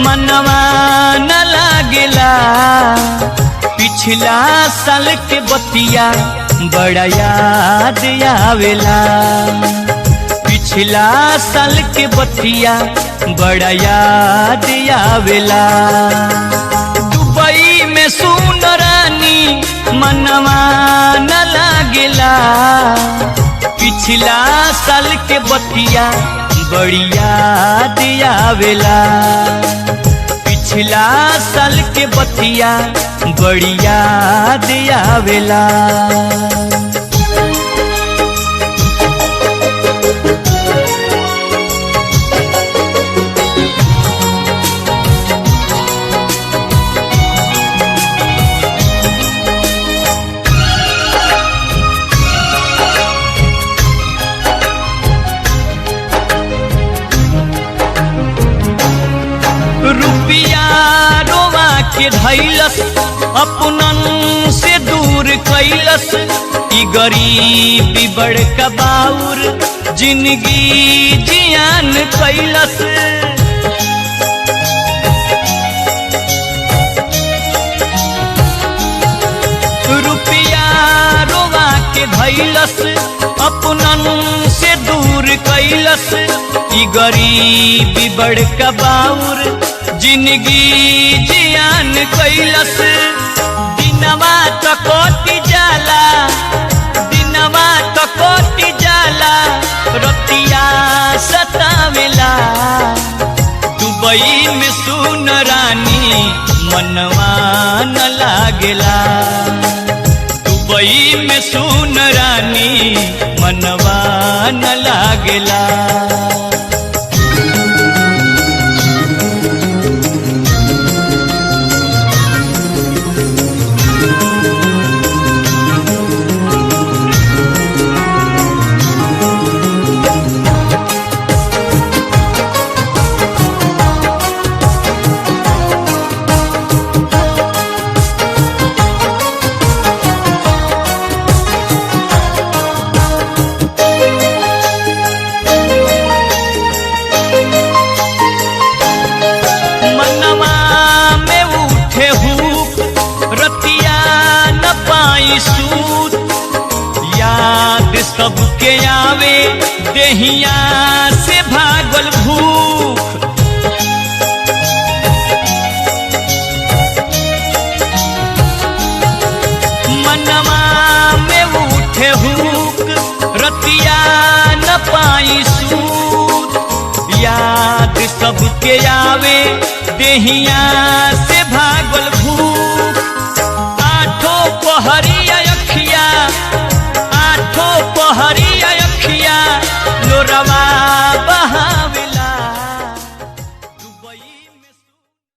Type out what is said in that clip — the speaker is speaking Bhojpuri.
मनवा न लागेला। पिछला साल के बतिया बड़ा याद आवेला। पिछला साल के बतिया बड़ा याद आवेला। दुबई में सुन रानी मनवा न लागेला। पिछला साल के बतिया बड़ी याद आवेला। पिछला साल के बतिया बड़ी याद आवेला। रुपिया रोवा के धैलस अपनन से दूर कैलस। ई गरीबी बड़का बाउर जिंदगी जियान कैलस। रुपिया रोवा के धैलस अपनन से दूर कैलस। ई गरीबी बड़का बाउर जिंदगी जियान कैलस। दिनवा तो कोटि जाला, दिनवा तो कोटि जाला, रतिया सतावेला। दुबई में सुन रानी मनवा न लागेला। दुबई में सुन रानी मनवा न लागेला। सूत याद सबके आवे देहिया से भागल भूख। मनवा में उठे हुक रतिया न पाई सूत। याद सबके आवे देहिया